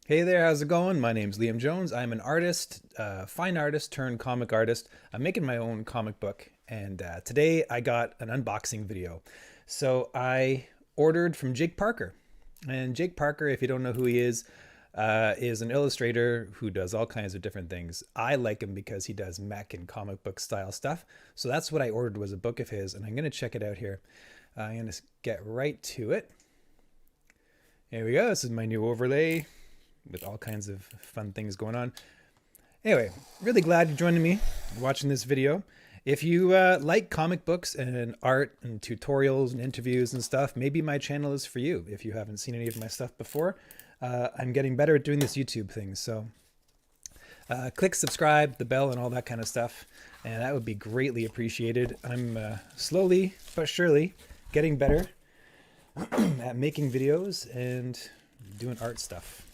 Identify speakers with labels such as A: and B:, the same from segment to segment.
A: Hey there, how's it going? My name's Liam Jones. I'm an artist, fine artist turned comic artist. I'm making my own comic book, and today I got an unboxing video. So I ordered from Jake Parker. And Jake Parker, if you don't know who he is an illustrator who does all kinds of different things. I like him because he does mech and comic book style stuff. So that's what I ordered, was a book of his, and I'm going to check it out here. I'm going to get right to it. Here we go. This is my new overlay with all kinds of fun things going on. Anyway, really glad you're joining me watching this video. If you like comic books and art and tutorials and interviews and stuff, maybe my channel is for you. If you haven't seen any of my stuff before, I'm getting better at doing this YouTube thing. So click subscribe, the bell, and all that kind of stuff. And that would be greatly appreciated. I'm slowly but surely getting better at making videos and doing art stuff.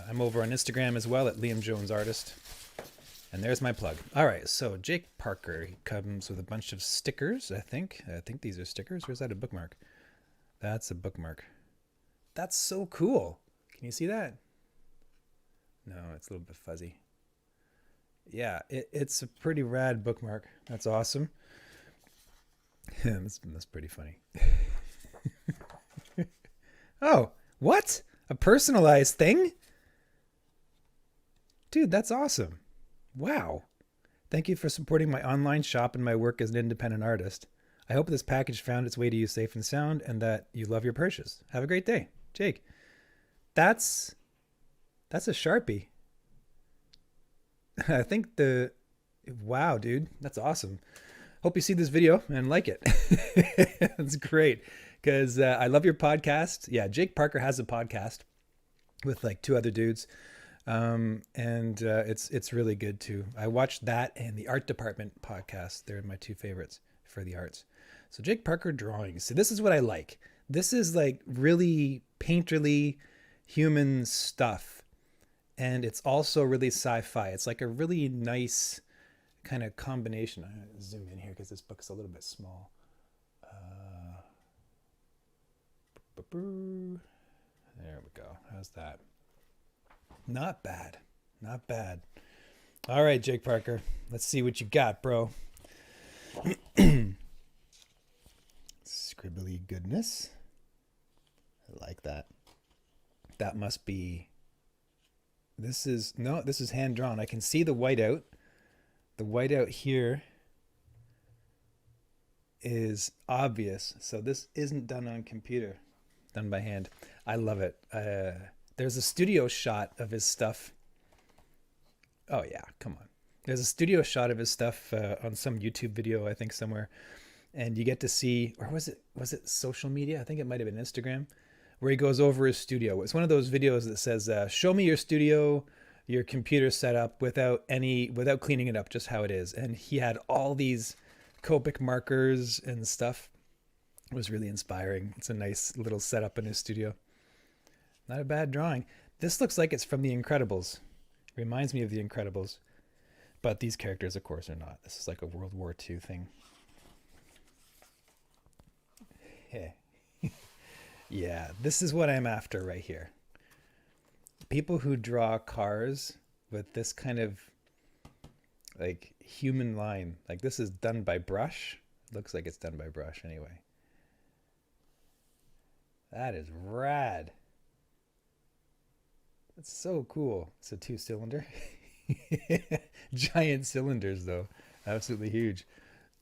A: I'm over on Instagram as well at Liam Jones Artist. And there's my plug. All right, so Jake Parker, he comes with a bunch of stickers, I think. I think these are stickers, or is that a bookmark? That's a bookmark. That's so cool. Can you see that? No, it's a little bit fuzzy. Yeah, it's a pretty rad bookmark. That's awesome. That's pretty funny. Oh, what? A personalized thing? Dude, that's awesome. Wow. Thank you for supporting my online shop and my work as an independent artist. I hope this package found its way to you safe and sound and that you love your purchase. Have a great day. Jake. That's a Sharpie. I think wow, dude. That's awesome. Hope you see this video and like it. That's great because I love your podcast. Yeah, Jake Parker has a podcast with like two other dudes. It's really good too. I watched that and the art department podcast. They're my two favorites for the arts. So Jake Parker drawings. So this is what I like. This is like really painterly human stuff. And it's also really sci-fi. It's like a really nice kind of combination. I'm going to zoom in here because this book's a little bit small. There we go. How's that? Not bad. Not bad. All right, Jake Parker. Let's see what you got, bro. Scribbly goodness. I like that. That must be... This is hand drawn. I can see the whiteout. The whiteout here is obvious. So this isn't done on computer. Done by hand. I love it. There's a studio shot of his stuff. Oh yeah, come on. There's a studio shot of his stuff on some YouTube video, I think somewhere. And you get to see, or was it social media? I think it might have been Instagram, where he goes over his studio. It's one of those videos that says, show me your studio, your computer setup without cleaning it up, just how it is. And he had all these Copic markers and stuff. It was really inspiring. It's a nice little setup in his studio. Not a bad drawing. This looks like it's from The Incredibles. Reminds me of The Incredibles. But these characters, of course, are not. This is like a World War II thing. Yeah, this is what I'm after right here. People who draw cars with this kind of like human line. Like this is done by brush. Looks like it's done by brush anyway. That is rad. That's so cool. It's a 2-cylinder. Giant cylinders though. Absolutely huge.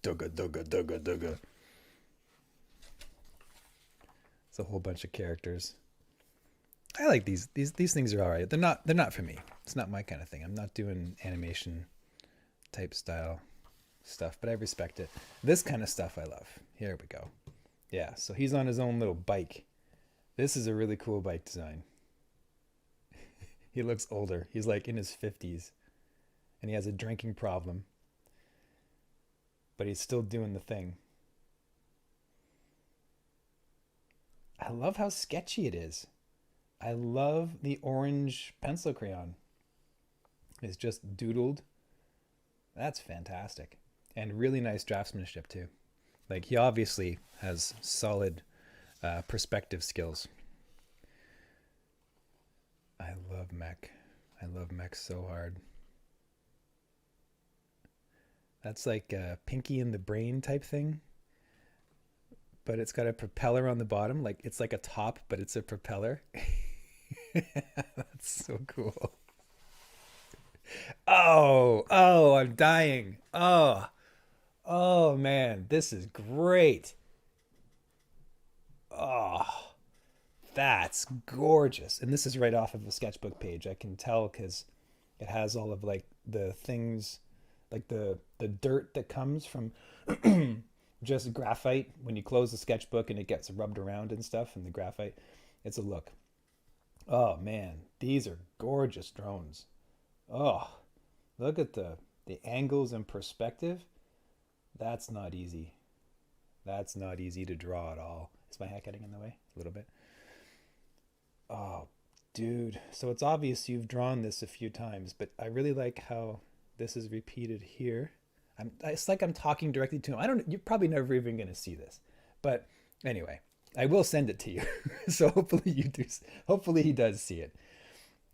A: Dugga, dugga, dugga, dugga. It's a whole bunch of characters. I like these. These things are all right. They're not for me. It's not my kind of thing. I'm not doing animation type style stuff, but I respect it. This kind of stuff I love. Here we go. Yeah, so he's on his own little bike. This is a really cool bike design. He looks older. He's like in his 50s and he has a drinking problem, but he's still doing the thing. I love how sketchy it is. I love the orange pencil crayon. It's just doodled. That's fantastic. And really nice draftsmanship too. Like he obviously has solid perspective skills. I love mech. I love mech so hard. That's like a Pinky in the Brain type thing, but it's got a propeller on the bottom. Like it's like a top, but it's a propeller. That's so cool. Oh, I'm dying. Oh man, this is great. Oh, that's gorgeous. And this is right off of the sketchbook page. I can tell because it has all of like the things, like the dirt that comes from just graphite when you close the sketchbook and it gets rubbed around and stuff and the graphite. It's a look. Oh man, these are gorgeous drones. Oh, look at the angles and perspective. That's not easy. That's not easy to draw at all. Is my hat getting in the way? A little bit. Oh, dude. So it's obvious you've drawn this a few times, but I really like how this is repeated here. It's like I'm talking directly to him. I don't. You're probably never even going to see this, but anyway, I will send it to you. So hopefully you do. Hopefully he does see it.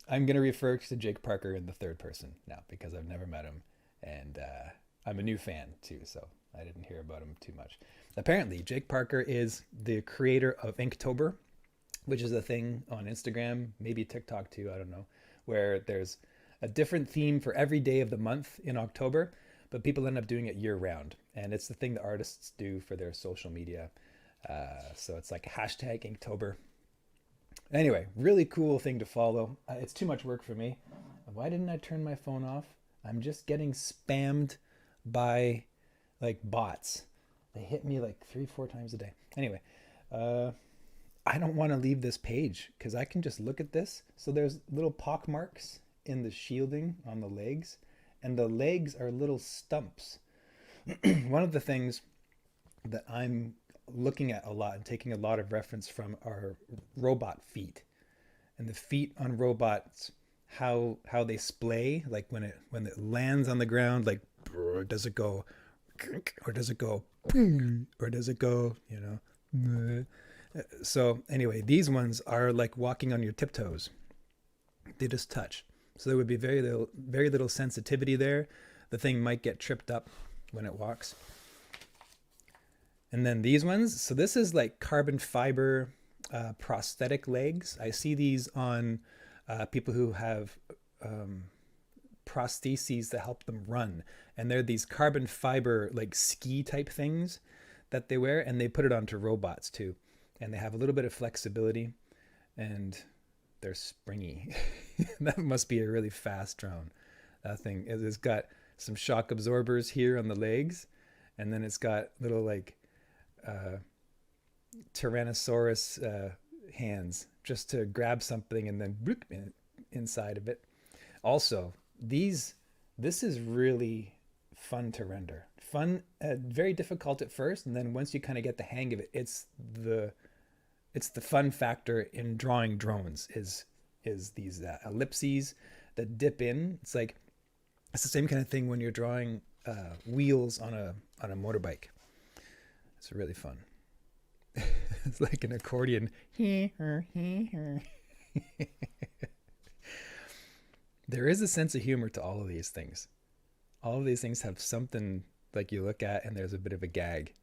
A: I'm going to refer to Jake Parker in the third person now because I've never met him, and I'm a new fan too. So I didn't hear about him too much. Apparently, Jake Parker is the creator of Inktober, which is a thing on Instagram, maybe TikTok too, I don't know, where there's a different theme for every day of the month in October, but people end up doing it year round. And it's the thing that artists do for their social media. So it's like hashtag Inktober. Anyway, really cool thing to follow. It's too much work for me. Why didn't I turn my phone off? I'm just getting spammed by like bots. They hit me like 3-4 times a day. Anyway, I don't want to leave this page because I can just look at this. So there's little pock marks in the shielding on the legs, and the legs are little stumps. One of the things that I'm looking at a lot and taking a lot of reference from are robot feet, and the feet on robots, how they splay, like when it lands on the ground, like does it go, or does it go, or does it go, So anyway, these ones are like walking on your tiptoes. They just touch. So there would be very little sensitivity there. The thing might get tripped up when it walks. And then these ones. So this is like carbon fiber prosthetic legs. I see these on people who have prostheses that help them run. And they're these carbon fiber like ski type things that they wear, and they put it onto robots too. And they have a little bit of flexibility, and they're springy. That must be a really fast drone. That thing, it's got some shock absorbers here on the legs, and then it's got little like Tyrannosaurus hands just to grab something and then bloop inside of it. Also, this is really fun to render. Fun, very difficult at first, and then once you kind of get the hang of it, it's the fun factor in drawing drones is these ellipses that dip in. It's the same kind of thing when you're drawing wheels on a motorbike. It's really fun. It's like an accordion. There is a sense of humor to all of these things. All of these things have something like you look at and there's a bit of a gag.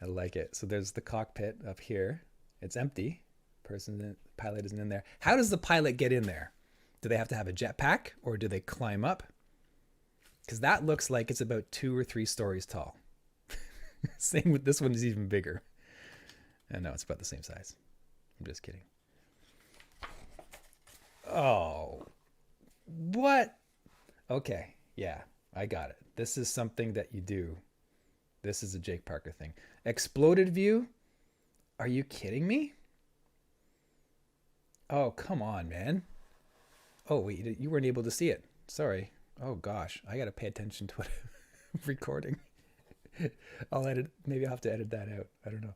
A: I like it. So there's the cockpit up here. It's empty. Pilot isn't in there. How does the pilot get in there? Do they have to have a jetpack, or do they climb up? Because that looks like it's about 2 or 3 stories tall. Same with this one, is even bigger. And no, it's about the same size. I'm just kidding. Oh, what? Okay, yeah, I got it. This is something that you do. This is a Jake Parker thing. Exploded view? Are you kidding me? Oh, come on, man. Oh, wait, you weren't able to see it. Sorry. Oh, gosh. I got to pay attention to what I'm recording. Maybe I'll have to edit that out. I don't know.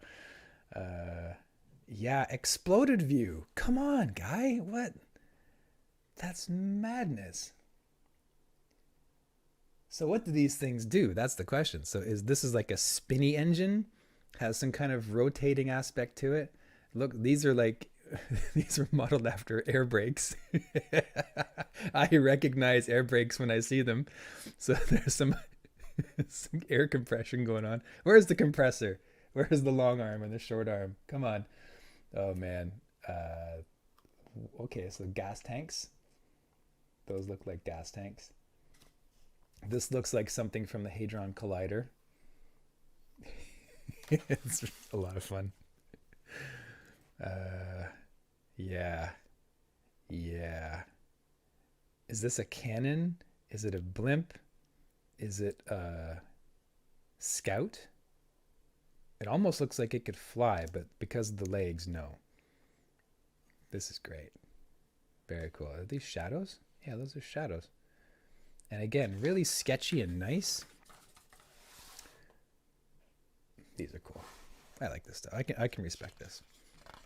A: Yeah, exploded view. Come on, guy. What? That's madness. So what do these things do? That's the question. So this is like a spinny engine? Has some kind of rotating aspect to it? Look, these are like These are modeled after air brakes. I recognize air brakes when I see them. So there's some air compression going on. Where's the compressor? Where's the long arm and the short arm? Come on. Oh man. Uh, okay, so gas tanks. Those look like gas tanks. This looks like something from the Hadron Collider. It's a lot of fun. Uh, yeah, yeah. Is this a cannon? Is it a blimp? Is it a scout? It almost looks like it could fly, but because of the legs, no. This is great. Very cool. Are these shadows? Yeah, those are shadows. And again, really sketchy and nice. These are cool. I like this stuff. I can respect this.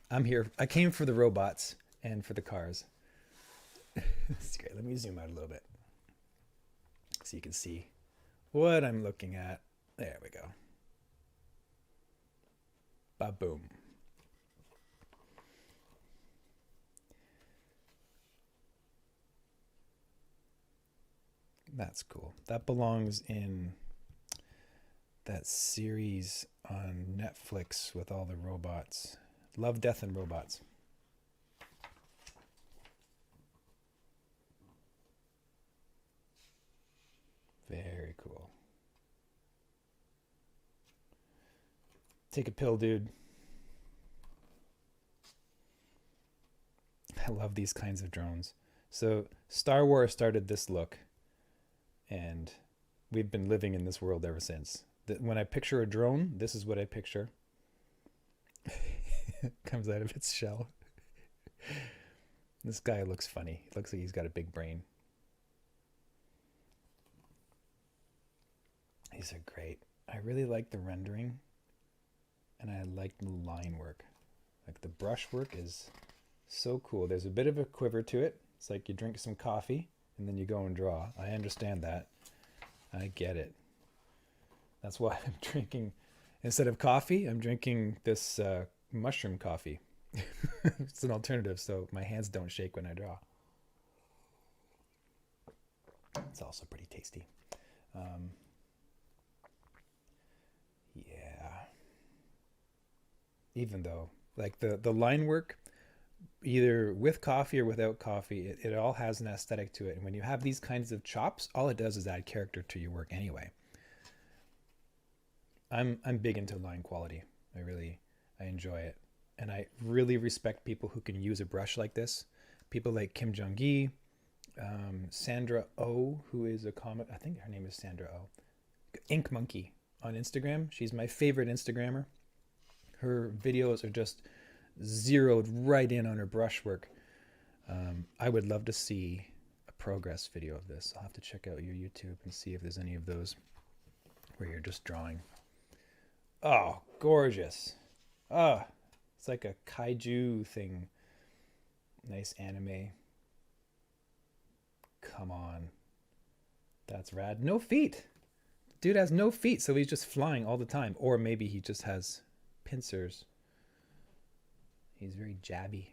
A: I'm here. I came for the robots and for the cars. This is great. Let me zoom out a little bit so you can see what I'm looking at. There we go. Ba-boom. That's cool. That belongs in that series on Netflix with all the robots. Love, Death, and Robots. Very cool. Take a pill, dude. I love these kinds of drones. So Star Wars started this look, and we've been living in this world ever since. When I picture a drone, this is what I picture. Comes out of its shell. This guy looks funny. It looks like he's got a big brain. These are great. I really like the rendering, and I like the line work. Like the brush work is so cool. There's a bit of a quiver to it. It's like you drink some coffee and then you go and draw. I understand that. I get it. That's why I'm drinking, instead of coffee, I'm drinking this mushroom coffee. It's an alternative, so my hands don't shake when I draw. It's also pretty tasty. Um, yeah. Even though, like the line work, either with coffee or without coffee, it all has an aesthetic to it. And when you have these kinds of chops, all it does is add character to your work anyway. I'm big into line quality. I enjoy it. And I really respect people who can use a brush like this. People like Kim Jong-gi, Sandra Oh, who is a comic, I think her name is Sandra Oh. Ink Monkey on Instagram. She's my favorite Instagrammer. Her videos are just zeroed right in on her brushwork. I would love to see a progress video of this. I'll have to check out your YouTube and see if there's any of those where you're just drawing. Oh, gorgeous. Oh, it's like a kaiju thing. Nice anime. Come on. That's rad. No feet. Dude has no feet, so he's just flying all the time. Or maybe he just has pincers. He's very jabby.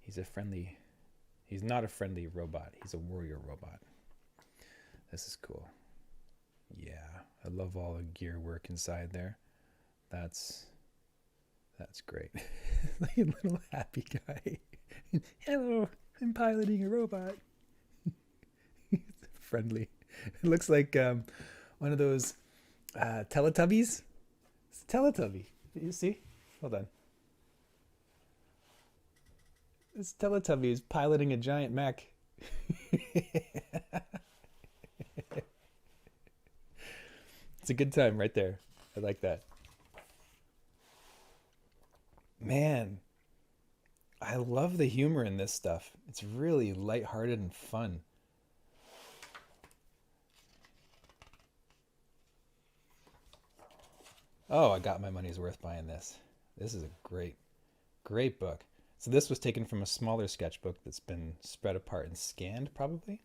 A: He's not a friendly robot. He's a warrior robot. This is cool. Yeah, I love all the gear work inside there. That's great. Like a little happy guy. Hello, I'm piloting a robot. Friendly. It looks like one of those Teletubbies. It's a Teletubby. You see? Hold on. This Teletubby is piloting a giant mech. It's a good time right there. I like that. Man, I love the humor in this stuff. It's really lighthearted and fun. Oh, I got my money's worth buying this. This is a great book. So this was taken from a smaller sketchbook that's been spread apart and scanned, probably.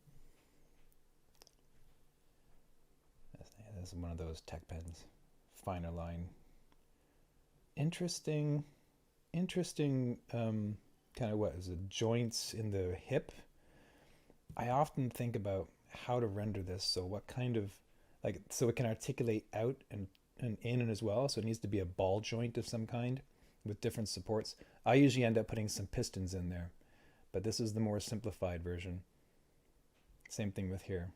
A: This is one of those tech pens. Finer line. Interesting. interesting kind of what is it, joints in the hip. I often think about how to render this. So what kind of like so it can articulate out and in and as well. So it needs to be a ball joint of some kind with different supports. I usually end up putting some pistons in there, but this is the more simplified version. Same thing with here.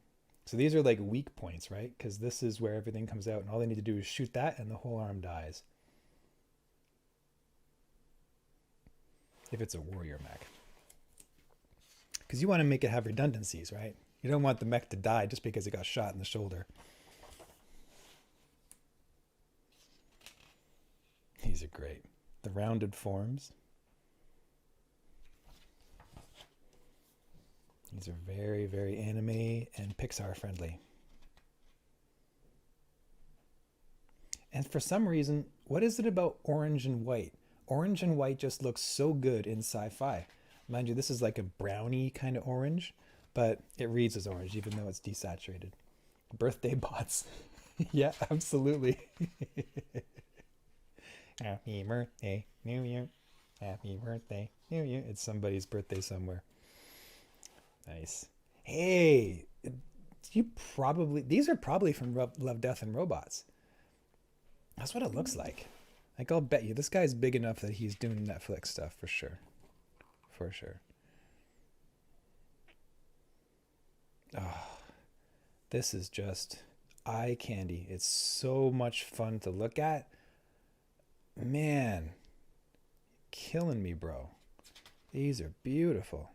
A: So these are like weak points, right? Because this is where everything comes out, and all they need to do is shoot that and the whole arm dies. If it's a warrior mech. Because you want to make it have redundancies, right? You don't want the mech to die just because it got shot in the shoulder. These are great. The rounded forms. These are very, very anime and Pixar friendly. And for some reason, what is it about orange and white? Orange and white just looks so good in sci-fi. Mind you, this is like a brownie kind of orange, but it reads as orange even though it's desaturated. Birthday bots. Yeah, absolutely. Happy birthday, New Year. Happy birthday, New Year. It's somebody's birthday somewhere. Nice. Hey, these are probably from Love, Death, and Robots. That's what it looks like. Like, I'll bet you this guy's big enough that he's doing Netflix stuff for sure. For sure. Oh, this is just eye candy. It's so much fun to look at. Man, killing me, bro. These are beautiful.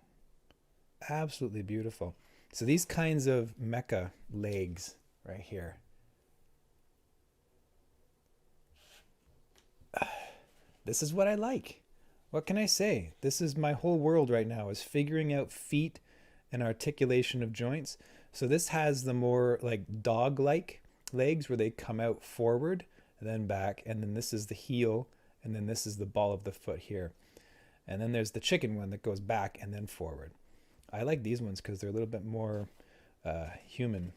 A: Absolutely beautiful. So these kinds of mecha legs right here. This is what I like. What can I say? This is my whole world right now, is figuring out feet and articulation of joints. So this has the more like dog-like legs where they come out forward and then back, and then this is the heel, and then this is the ball of the foot here. And then there's the chicken one that goes back and then forward. I like these ones because they're a little bit more human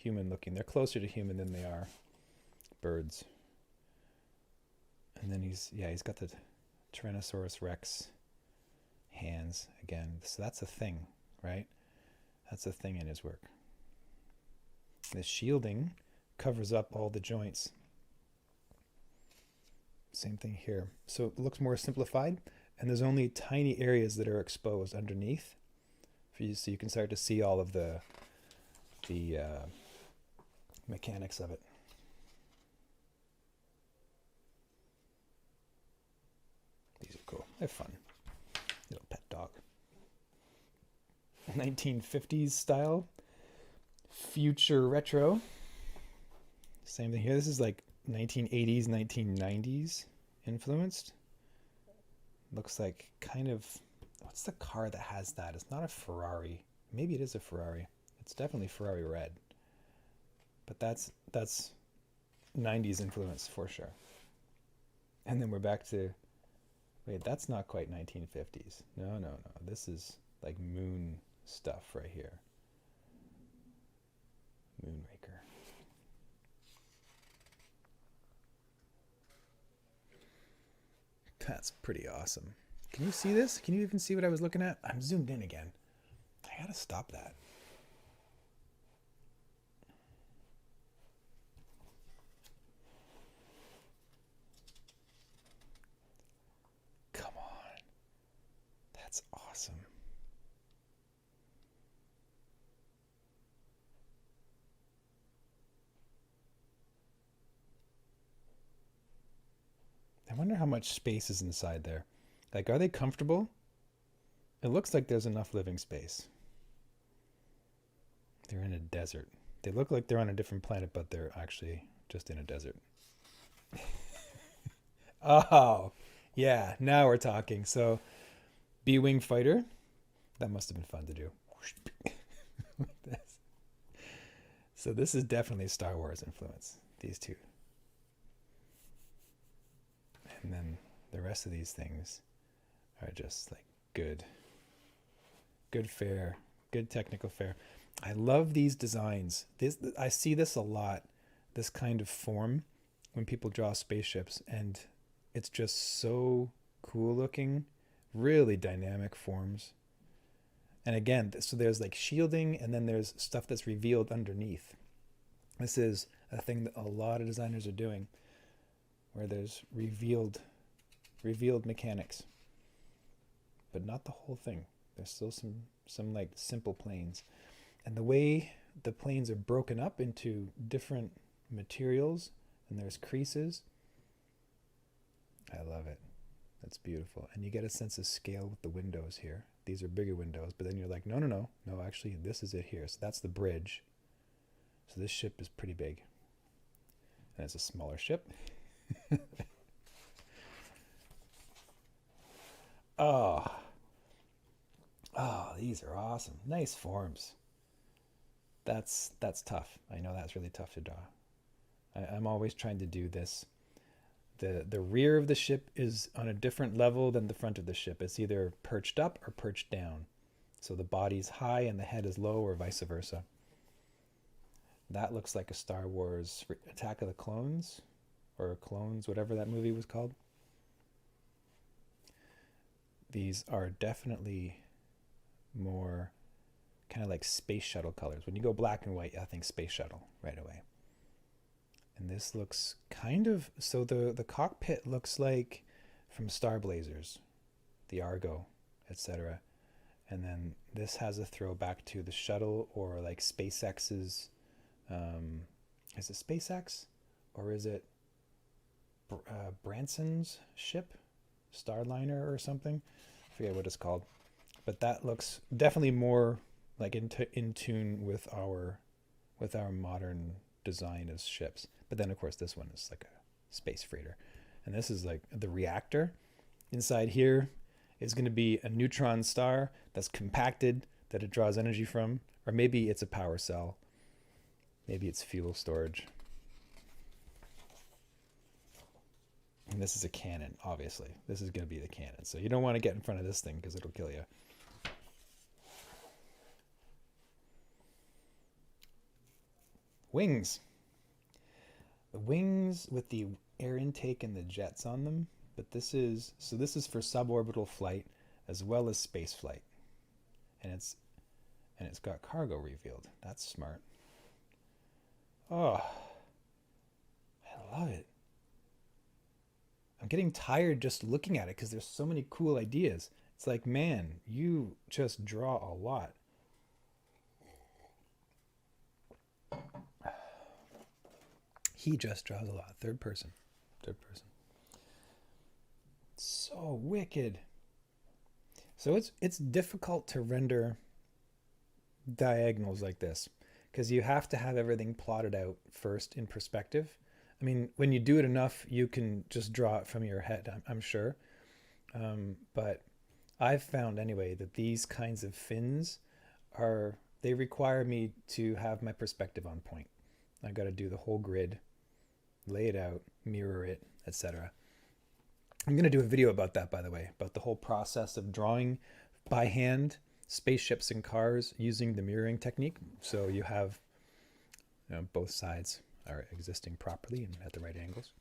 A: looking. They're closer to human than they are birds. And then he's got the Tyrannosaurus Rex hands again. So that's a thing, right? That's a thing in his work. The shielding covers up all the joints. Same thing here. So it looks more simplified, and there's only tiny areas that are exposed underneath for you, so you can start to see all of the mechanics of it. These are cool. They're fun. Little pet dog. 1950s style. Future retro. Same thing here. This is like 1980s, 1990s influenced. Looks like kind of, what's the car that has that? It's not a Ferrari. Maybe it is a Ferrari. It's definitely Ferrari red. But that's 90s influence for sure. And then we're back to, wait, that's not quite 1950s. No. This is like moon stuff right here. Moonraker. That's pretty awesome. Can you see this? Can you even see what I was looking at? I'm zoomed in again. I gotta stop that. Come on. That's awesome. I wonder how much space is inside there. Like, are they comfortable? It looks like there's enough living space. They're in a desert. They look like they're on a different planet, but they're actually just in a desert. Oh, yeah, now we're talking. So, B-Wing fighter. That must have been fun to do. So this is definitely Star Wars influence, these two. And then the rest of these things are just like good fare, good technical fare. I love these designs. I see this a lot, this kind of form when people draw spaceships, and it's just so cool looking, really dynamic forms. And again, so there's like shielding, and then there's stuff that's revealed underneath. This is a thing that a lot of designers are doing, where there's revealed mechanics, but not the whole thing. There's still some like simple planes, and the way the planes are broken up into different materials, and there's creases. I love it. That's beautiful. And you get a sense of scale with the windows here. These are bigger windows, but then you're like, no, actually this is it here. So that's the bridge. So this ship is pretty big. And it's a smaller ship. Oh, these are awesome. Nice forms. That's tough. I know that's really tough to draw. I'm always trying to do this. The rear of the ship is on a different level than the front of the ship. It's either perched up or perched down. So the body's high and the head is low, or vice versa. That looks like a Star Wars Attack of the Clones, or Clones, whatever that movie was called. These are definitely more kind of like space shuttle colors. When you go black and white, I think space shuttle right away. And this looks kind of, so the cockpit looks like from Star Blazers, the Argo, etc. And then this has a throwback to the shuttle, or like SpaceX's, is it SpaceX? Or is it Branson's ship? Starliner or something? I forget what it's called. But that looks definitely more like in tune with our modern design as ships. But then of course this one is like a space freighter, and this is like the reactor. Inside here is going to be a neutron star that's compacted, that it draws energy from, or maybe it's a power cell, maybe it's fuel storage. And this is a cannon, obviously. This is going to be the cannon, so you don't want to get in front of this thing because it'll kill you. Wings. The wings with the air intake and the jets on them, but this is for suborbital flight as well as space flight. And it's got cargo revealed. That's smart. Oh, I love it. I'm getting tired just looking at it because there's so many cool ideas. It's like, man, you just draw a lot. He just draws a lot. Third person. So wicked. So it's difficult to render diagonals like this because you have to have everything plotted out first in perspective. I mean, when you do it enough, you can just draw it from your head, I'm sure. But I've found anyway that these kinds of fins they require me to have my perspective on point. I got to do the whole grid, lay it out, mirror it, etc. I'm going to do a video about that, by the way, about the whole process of drawing by hand spaceships and cars using the mirroring technique. So you have, both sides are existing properly and at the right angles.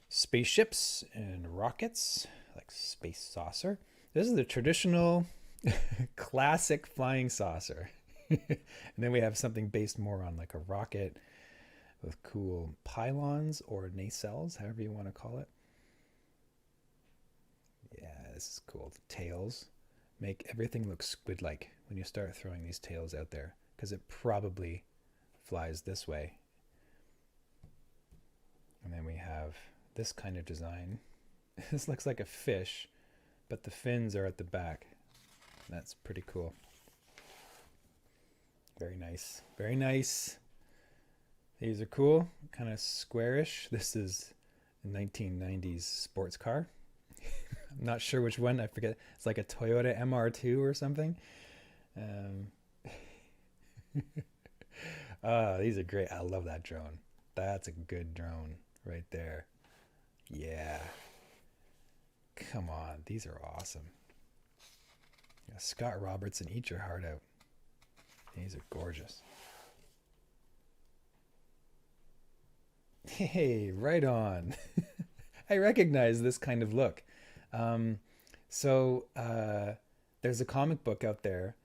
A: Spaceships and rockets, like space saucer. This is the traditional classic flying saucer. And then we have something based more on like a rocket with cool pylons or nacelles, however you want to call it. Yeah, this is cool. The tails make everything look squid-like when you start throwing these tails out there, because it probably flies this way. And then we have this kind of design. This looks like a fish, but the fins are at the back. That's pretty cool. Very nice. Very nice. These are cool. Kind of squarish. This is a 1990s sports car. I'm not sure which one. I forget. It's like a Toyota MR2 or something. These are great. I love that drone. That's a good drone right there. Yeah. Come on. These are awesome. Yeah, Scott Robertson, eat your heart out. These are gorgeous. Hey, right on. I recognize this kind of look. So there's a comic book out there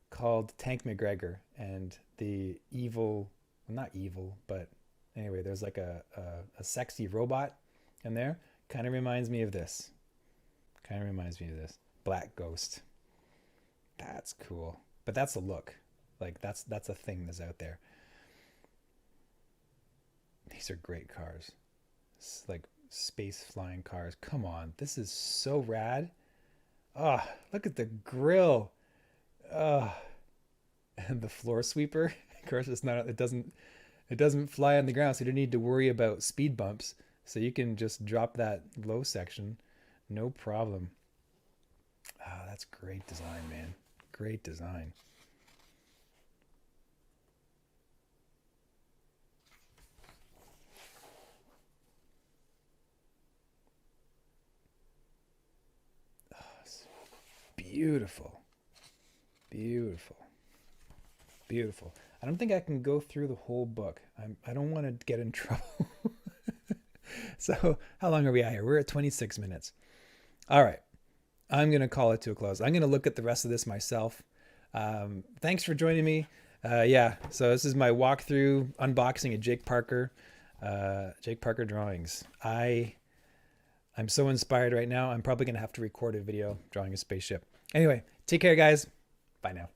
A: called Tank McGregor, and the evil, well, not evil, but anyway, there's like a sexy robot in there. Kind of reminds me of this. Kind of reminds me of this. Black Ghost. That's cool. But that's a look. Like that's a thing that's out there. These are great cars. It's like space flying cars. Come on. This is so rad. Ah, oh, look at the grill. Ah, oh, and the floor sweeper. Of course, it's not. It doesn't fly on the ground, so you don't need to worry about speed bumps. So you can just drop that low section, no problem. Ah, oh, that's great design, man. Great design. Beautiful. Beautiful. Beautiful. I don't think I can go through the whole book. I don't want to get in trouble. So, how long are we at here? We're at 26 minutes. All right. I'm going to call it to a close. I'm going to look at the rest of this myself. Thanks for joining me. Yeah, so this is my walkthrough unboxing of Jake Parker drawings. I'm so inspired right now. I'm probably going to have to record a video drawing a spaceship. Anyway, take care, guys. Bye now.